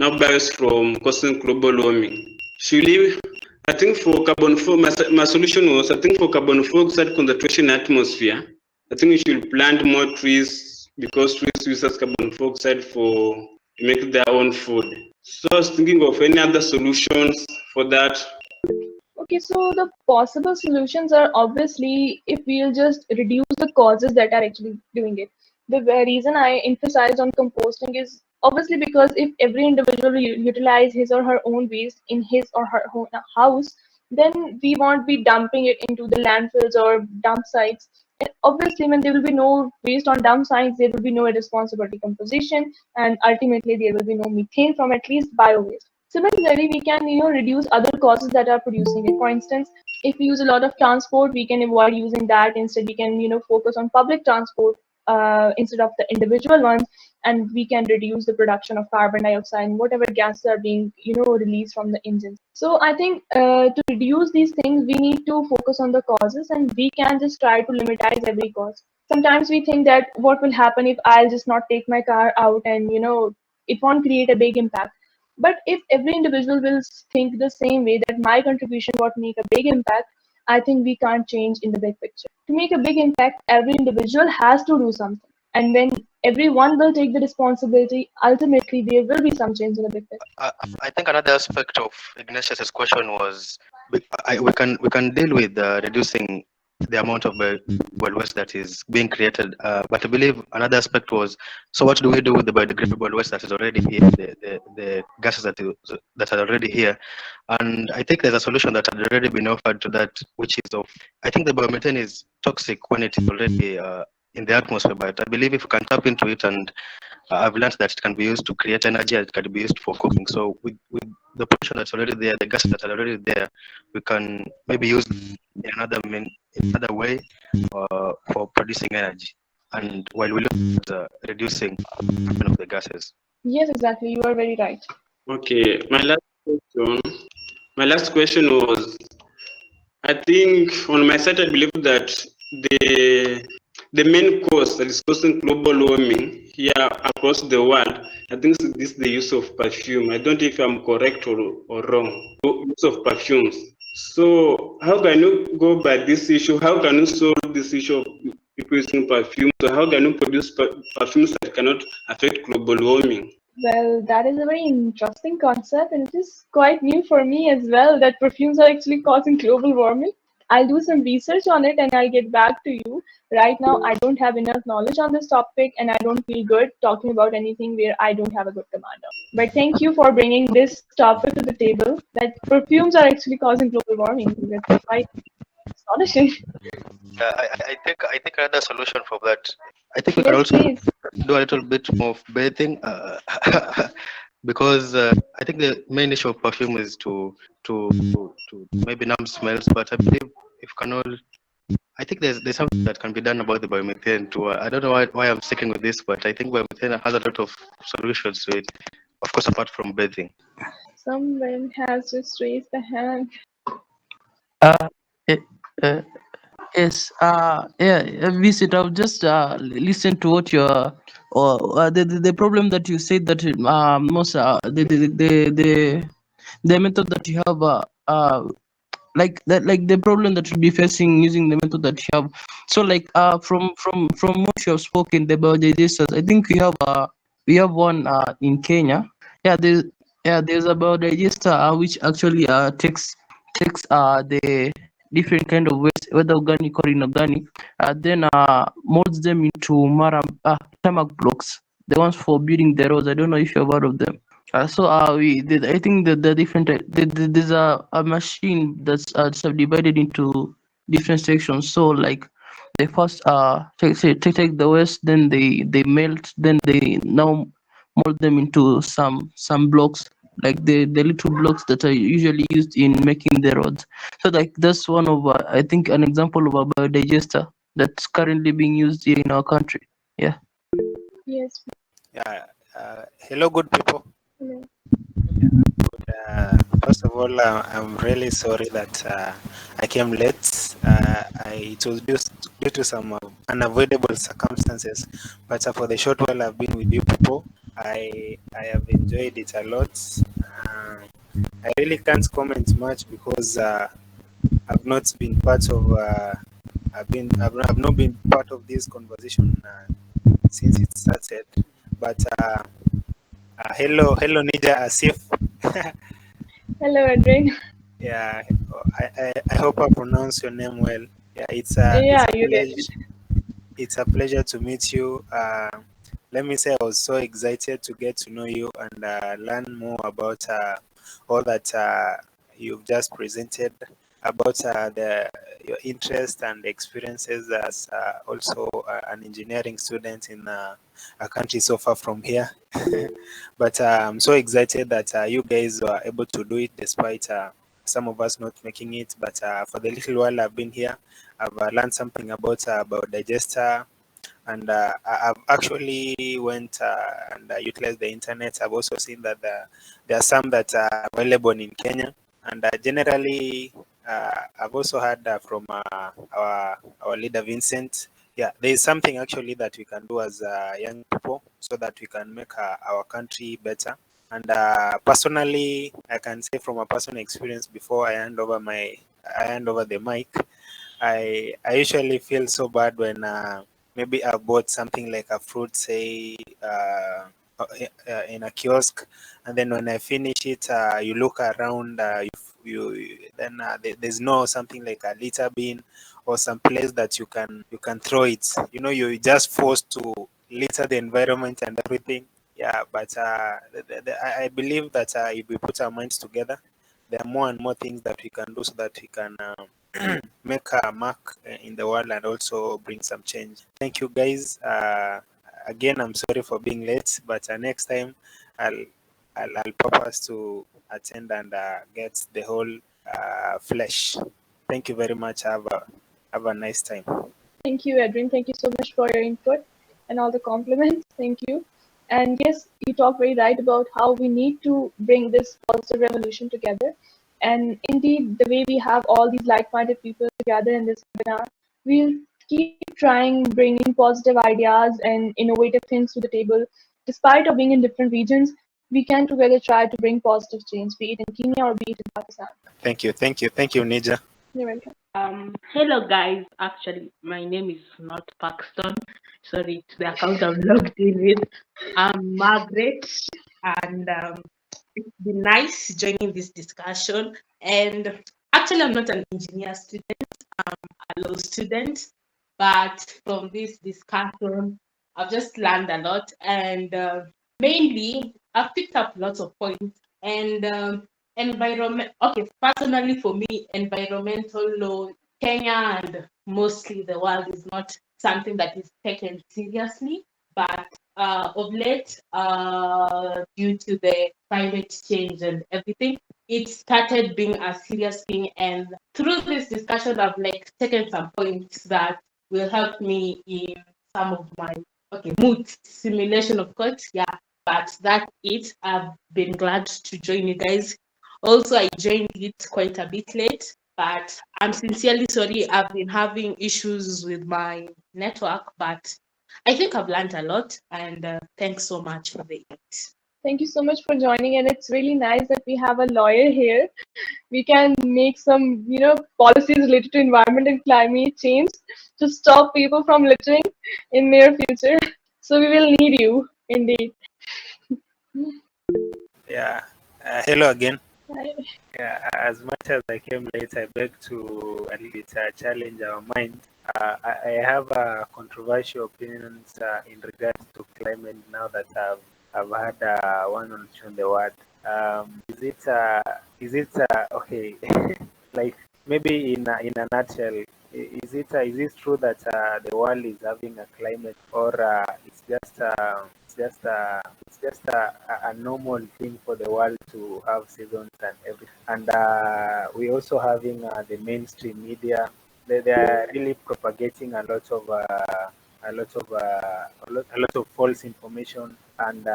now barriers from causing global warming. Surely, I think for carbon my solution was, I think for carbon dioxide concentration in atmosphere, I think we should plant more trees because trees use as carbon dioxide for to make their own food. So I was thinking of any other solutions for that. Okay, so the possible solutions are obviously if we'll just reduce the causes that are actually doing it. The reason I emphasize on composting is obviously because if every individual will utilize his or her own waste in his or her own house, then we won't be dumping it into the landfills or dump sites. And obviously, when there will be no waste on dump sites, there will be no irresponsible decomposition, and ultimately there will be no methane from at least bio waste. Similarly, we can reduce other causes that are producing it. For instance, if we use a lot of transport, we can avoid using that. Instead, we can focus on public transport instead of the individual ones, and we can reduce the production of carbon dioxide and whatever gases are being released from the engines. So I think to reduce these things, we need to focus on the causes, and we can just try to limitize every cause. Sometimes we think that what will happen if I'll just not take my car out, and it won't create a big impact. But if every individual will think the same way that my contribution won't make a big impact, I think we can't change in the big picture. To make a big impact, every individual has to do something. And when everyone will take the responsibility, ultimately there will be some change in the big picture. I think another aspect of Ignatius's question was we can deal with reducing the amount of world waste that is being created, but I believe another aspect was, so what do we do with the biodegradable waste that is already here, the gases that are already here? And I think there's a solution that had already been offered to that, which is I think the biomethane is toxic when it is already in the atmosphere, but I believe if we can tap into it, and I've learned that it can be used to create energy, it can be used for cooking. So with the pollution that's already there, the gases that are already there, we can maybe use in another way for producing energy, and while we look at reducing of the gases. Yes, exactly. You are very right. Okay, my last question was, I think on my side, I believe that the main cause that is causing global warming here across the world, I think this is the use of perfume. I don't know if I'm correct or wrong. Use of perfumes. So how can you go by this issue? How can you solve this issue of people using perfume? So how can you produce perfumes that cannot affect global warming? Well, that is a very interesting concept, and it is quite new for me as well that perfumes are actually causing global warming. I'll do some research on it and I'll get back to you. Right now, I don't have enough knowledge on this topic, and I don't feel good talking about anything where I don't have a good command of. But thank you for bringing this topic to the table, that perfumes are actually causing global warming. That's quite astonishing. I think another solution for that, I think we can Yes, also please. do a little bit more of bathing, because I think the main issue of perfume is to maybe numb smells, but I believe if can all, I think there's something that can be done about the biomethane too. I don't know why I'm sticking with this, but I think biomethane has a lot of solutions to it, of course, apart from bathing. Someone has just raised the hand. Uh, eh, uh, yes. Yeah. Visit. I've just listened to what you're, or the problem that you said that most the method that you have like that, like the problem that you'll be facing using the method that you have. So like from what you have spoken about the digesters, I think we have one in Kenya. Yeah, there's about digester which actually takes the different kind of waste, whether organic or inorganic, then molds them into tarmac blocks, the ones for building the roads. I don't know if you've heard of them. So we did. I think that the different there's a machine that's subdivided into different sections. So like they first take the waste, then they melt, then they now mold them into some blocks, like the little blocks that are usually used in making the roads. So like that's one of I think an example of a biodigester that's currently being used here in our country. Yeah. Yes. Yeah. Hello, good people. Hello. First of all, I'm really sorry that I came late. It was due to some unavoidable circumstances, but for the short while I've been with you people, I have enjoyed it a lot. I really can't comment much because I've not been part of I've not been part of this conversation since it started. But hello Nija Asif. Hello, Adrian. Yeah, I hope I pronounce your name well. Yeah, Yeah, you did. it's a pleasure to meet you. Let me say I was so excited to get to know you and learn more about all that you've just presented about your interest and experiences as also an engineering student in a country so far from here. But I'm so excited that you guys were able to do it despite some of us not making it. But for the little while I've been here, I've learned something about digester, and I've actually went and utilized the internet. I've also seen that there are some that are available in Kenya, and generally I've also heard from our leader Vincent. Yeah, there is something actually that we can do as young people so that we can make our country better. And personally, I can say from a personal experience before I hand over the mic, I usually feel so bad when maybe I bought something like a fruit, say in a kiosk, and then when I finish it, you look around, then there's no something like a litter bin or some place that you can throw it. You know, you're just forced to litter the environment and everything. Yeah, but I believe that if we put our minds together, there are more and more things that we can do so that we can make a mark in the world and also bring some change. Thank you, guys. Again, I'm sorry for being late, but next time I'll I'll purpose to attend and get the whole flesh. Thank you very much. Have a nice time. Thank you, Adrian. Thank you so much for your input and all the compliments. Thank you. And yes, you talk very right about how we need to bring this positive revolution together. And indeed, the way we have all these like-minded people together in this webinar, we'll keep trying bringing positive ideas and innovative things to the table. Despite of being in different regions, we can together try to bring positive change, be it in Kenya or be it in Pakistan. Thank you, Nija. You're welcome. Hello guys. Actually, my name is not Paxton. Sorry, it's the account I'm logged in with. I'm Margaret, and it's been nice joining this discussion. And actually, I'm not an engineer student. I'm a law student, but from this discussion, I've just learned a lot, and mainly I've picked up lots of points. And environment. Okay, personally for me, environmental law, Kenya and mostly the world is not something that is taken seriously, but of late, due to the climate change and everything, it started being a serious thing. And through this discussion, I've like taken some points that will help me in some of my mood simulation, of course. Yeah, but that's it. I've been glad to join you guys. Also, I joined it quite a bit late, but I'm sincerely sorry. I've been having issues with my network, but I think I've learned a lot, and thanks so much for the invite. Thank you so much for joining, and it's really nice that we have a lawyer here. We can make some, policies related to environment and climate change to stop people from littering in near future. So we will need you, indeed. Yeah. Hello again. Hi. Yeah, as much as I came late, I beg to a little bit challenge our mind. I have controversial opinions in regards to climate now that I've had one on the word. Is it okay? Like maybe in a nutshell, is it true that the world is having a climate, or it's just a normal thing for the world to have seasons and everything? And we also having the mainstream media. They are really propagating a lot of false information, and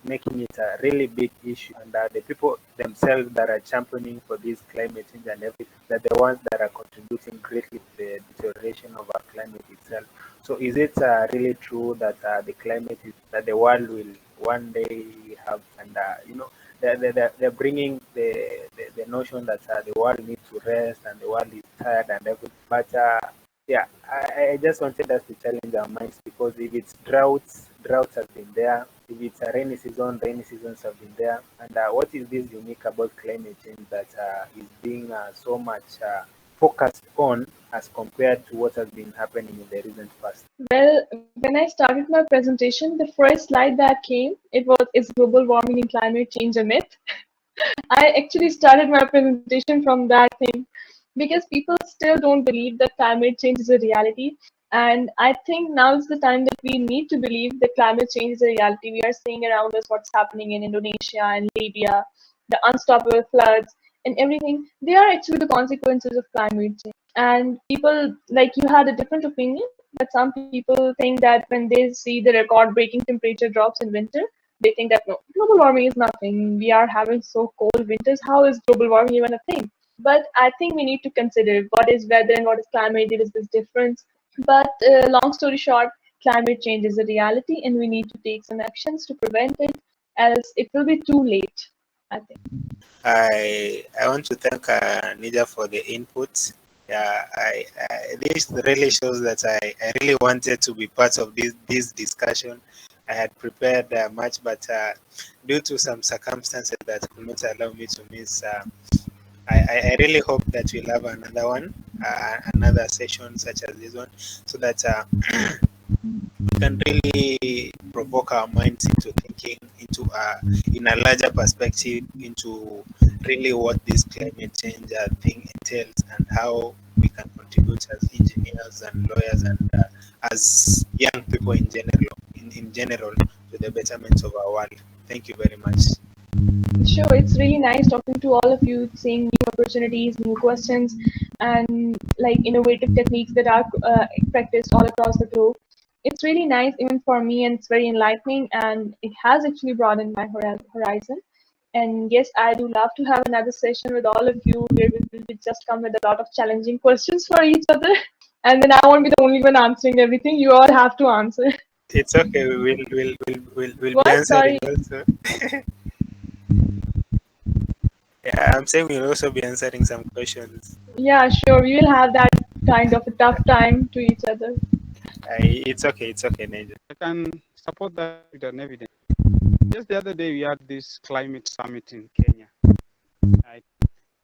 making it a really big issue. And the people themselves that are championing for this climate change and everything, that the ones that are contributing greatly to the deterioration of our climate itself. So is it really true that the world one day we have, and they're bringing the notion that the world needs to rest and the world is tired and everything. But yeah, I just wanted us to challenge our minds, because if it's droughts have been there. If it's a rainy seasons have been there. And what is this unique about climate change that is being so much focused on as compared to what has been happening in the recent past? Well, when I started my presentation, the first slide that came, it was, is global warming and climate change a myth? I actually started my presentation from that thing because people still don't believe that climate change is a reality. And I think now is the time that we need to believe that climate change is a reality. We are seeing around us what's happening in Indonesia and Libya, the unstoppable floods and everything. They are actually the consequences of climate change. And people, like, you had a different opinion, but some people think that when they see the record breaking temperature drops in winter, they think that no, global warming is nothing. We are having so cold winters. How is global warming even a thing? But I think we need to consider what is weather and what is climate. There is this difference. But long story short, climate change is a reality, and we need to take some actions to prevent it, else it will be too late, I think. I want to thank Nija for the input. Yeah, this really shows that I really wanted to be part of this discussion. I had prepared much, but due to some circumstances that could not allow me to miss, I really hope that we'll have another one, another session such as this one, so that we can really provoke our minds into thinking into in a larger perspective into really what this climate change thing entails, and how we can contribute as engineers and lawyers and as young people in general to the betterment of our world. Thank you very much. Sure, it's really nice talking to all of you, seeing new opportunities, new questions, and like innovative techniques that are practiced all across the globe. It's really nice even for me, and it's very enlightening, and it has actually broadened my horizon. And yes, I do love to have another session with all of you where we will just come with a lot of challenging questions for each other. And then I won't be the only one answering everything. You all have to answer. It's okay. We'll be What? answering Sorry. also. Yeah, I'm saying we'll also be answering some questions. Yeah, sure. We will have that kind of a tough time to each other. It's okay. It's okay, Naja. I can support that with an evidence. Just the other day, we had this climate summit in Kenya, right?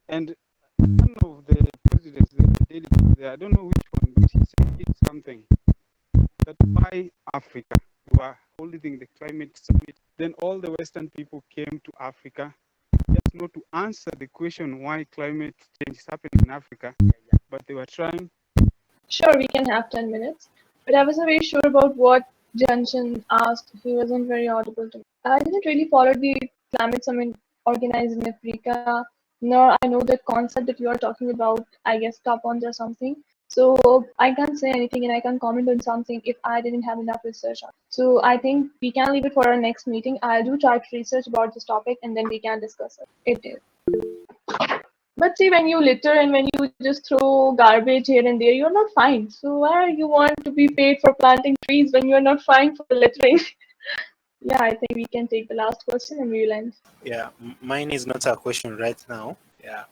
And one of the presidents, the delegates there, I don't know which one, but he said something that why Africa, we were holding the climate summit, then all the Western people came to Africa just not to answer the question why climate change is happening in Africa, but they were trying. Sure, we can have 10 minutes. But I wasn't very sure about what Janshan asked. He wasn't very audible to me. I didn't really follow the climate summit organized in Africa, nor I know the concept that you are talking about, I guess, carbons or something. So I can't say anything and I can't comment on something if I didn't have enough research on it. So I think we can leave it for our next meeting. I'll do try to research about this topic and then we can discuss it. It is. But see, when you litter and when you just throw garbage here and there, you're not fined. So why you want to be paid for planting trees when you're not fined for littering? Yeah, I think we can take the last question and we will end. Yeah, mine is not a question right now. Yeah,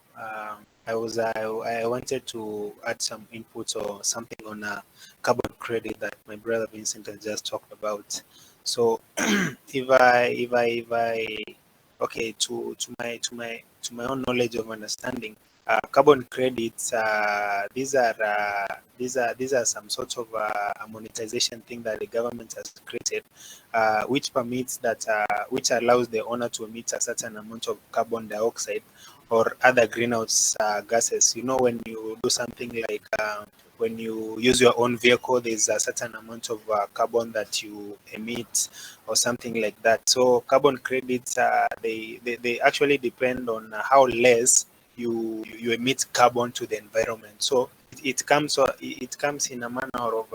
I wanted to add some inputs or something on a carbon credit that my brother Vincent has just talked about. So if I okay, to my own knowledge of understanding, carbon credits, these are some sort of a monetization thing that the government has created, which permits that which allows the owner to emit a certain amount of carbon dioxide or other greenhouse gases. You know, when you do something like when you use your own vehicle, there's a certain amount of carbon that you emit or something like that. So carbon credits, they actually depend on how less you emit carbon to the environment. So it comes in a manner of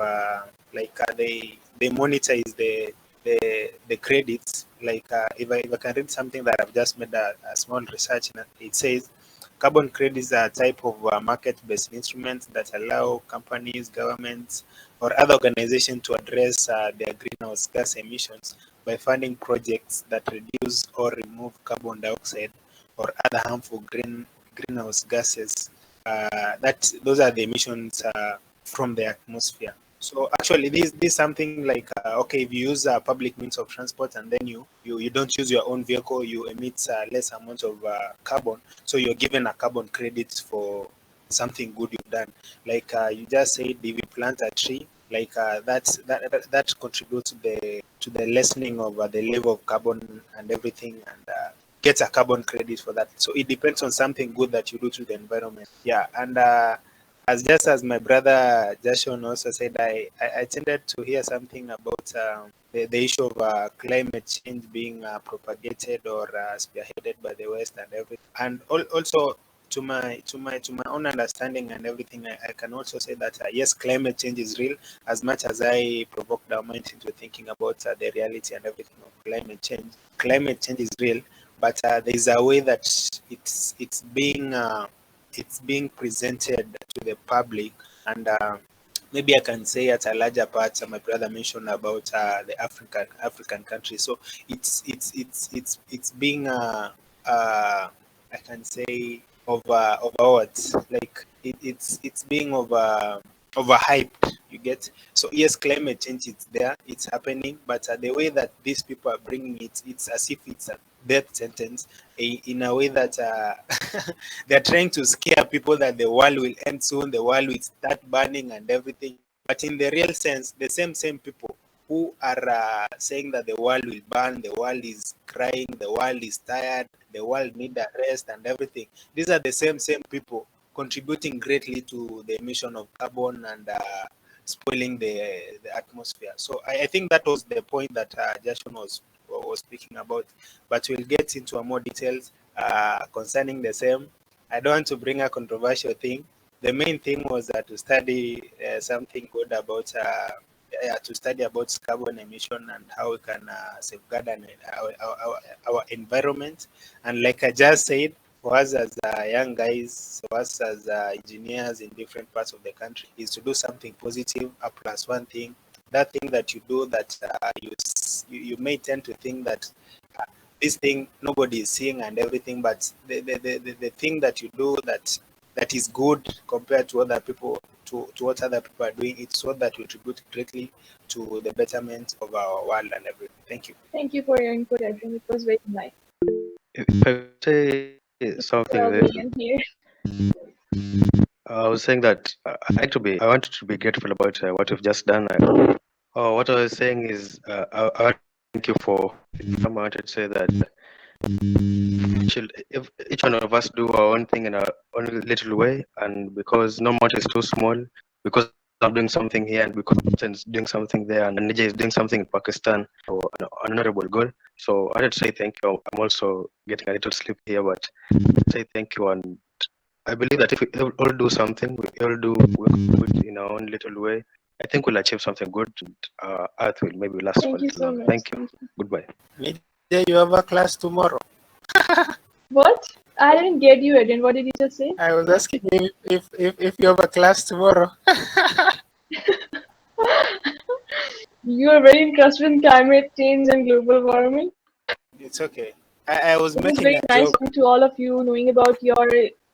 they monetize the credits. Like if I can read something that I've just made a small research, it says carbon credits are a type of market-based instruments that allow companies, governments, or other organizations to address their greenhouse gas emissions by funding projects that reduce or remove carbon dioxide or other harmful greenhouse gases. Those are the emissions from the atmosphere. So actually, this is something like okay, if you use public means of transport and then you don't use your own vehicle, you emit less amount of carbon. So you're given a carbon credit for something good you've done. Like you just said, if you plant a tree, like that contributes to the lessening of the level of carbon and everything, and gets a carbon credit for that. So it depends on something good that you do to the environment. Yeah, and as my brother Jashon also said, I tended to hear something about the issue of climate change being propagated or spearheaded by the West and everything. And also to my own understanding and everything, I can also say that yes, climate change is real. As much as I provoked our mind into thinking about the reality and everything of climate change is real. But there is a way that it's being presented to the public, and maybe I can say at a larger part. My brother mentioned about the African countries. So it's being I can say over what, like it's being overhyped. You get. So yes, climate change is there, it's happening, but the way that these people are bringing it, it's as if it's a death sentence, in a way that they're trying to scare people that the world will end soon, the world will start burning and everything. But in the real sense, the same people who are saying that the world will burn, the world is crying, the world is tired, the world need a rest and everything. These are the same people contributing greatly to the emission of carbon and spoiling the atmosphere. So I think that was the point that Jason was speaking about. But we'll get into more details concerning the same. I don't want to bring a controversial thing. The main thing was to study something good about to study about carbon emission and how we can safeguard our environment. And like I just said, for us as young guys, for us as engineers in different parts of the country, is to do something positive, a plus one thing. That thing that you do that you may tend to think that this thing nobody is seeing and everything, but the thing that you do that is good compared to other people, to what other people are doing, it's what that will contribute greatly to the betterment of our world and everything. Thank you. Thank you for your input, Edwin. It was very nice. If I say something Well, there, here. I was saying that I wanted to be grateful about what you've just done. What I was saying is, I want to thank you for. I wanted to say that if each one of us do our own thing in our own little way, and because no matter is too small, because I'm doing something here, and because Captain is doing something there, and Nija is doing something in Pakistan for an honorable goal. So I wanted to say thank you. I'm also getting a little sleep here, but say thank you. And I believe that if we all do something, we all do good in our own little way, I think we'll achieve something good. And Earth will maybe last for a Thank you little so longer. much. Thank you. Goodbye. Nija, you have a class tomorrow. What? I didn't get you, Edwin. What did you just say? I was asking you if you have a class tomorrow. You are very interested in climate change and global warming. It's okay. I was It was making very a nice joke. talking to all of you, knowing about your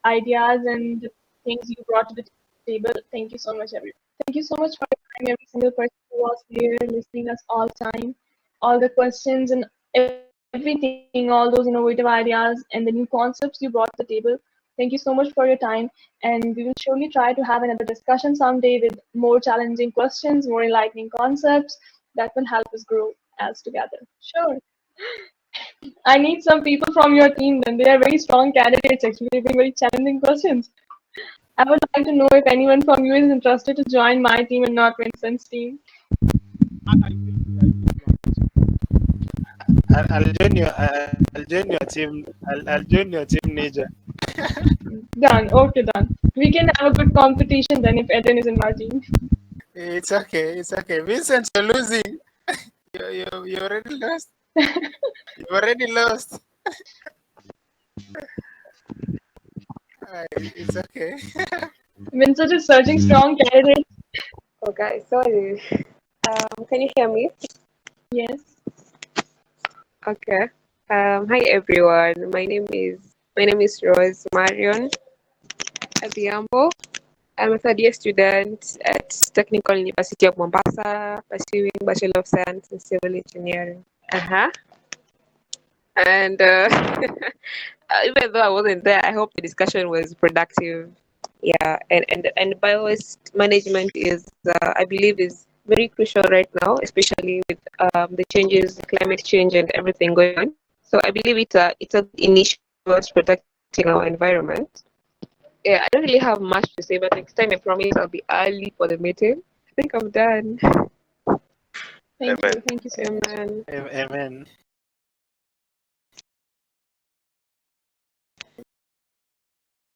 ideas and things you brought to the table. Thank you so much, everyone. Thank you so much for your time, every single person who was here listening us all time, all the questions and everything, all those innovative ideas and the new concepts you brought to the table. Thank you so much for your time, and we will surely try to have another discussion someday with more challenging questions, more enlightening concepts that will help us grow as together. Sure. I need some people from your team then. They are very strong candidates actually. They bring very challenging questions. I would like to know if anyone from you is interested to join my team and not Vincent's team. I'll join your team. I'll join your team, Nija. Done. Okay, done. We can have a good competition then if Eden is in my team. It's okay. It's okay. Vincent, you're losing. You already lost. You already lost. It's okay. Vincent is searching strong candidates. Okay, sorry. Can you hear me? Yes. Okay. Hi everyone. My name is Rose Marion Abiambo. I'm a third year student at Technical University of Mombasa, pursuing Bachelor of Science in Civil Engineering. Uh-huh. And even though I wasn't there, I hope the discussion was productive. Yeah, and biowaste management is, I believe, is very crucial right now, especially with the changes, climate change, and everything going on. So I believe it's a good initiative towards protecting our environment. Yeah, I don't really have much to say, but next time I promise I'll be early for the meeting. I think I'm done. Thank Amen. you. Thank you so much. Amen. Amen.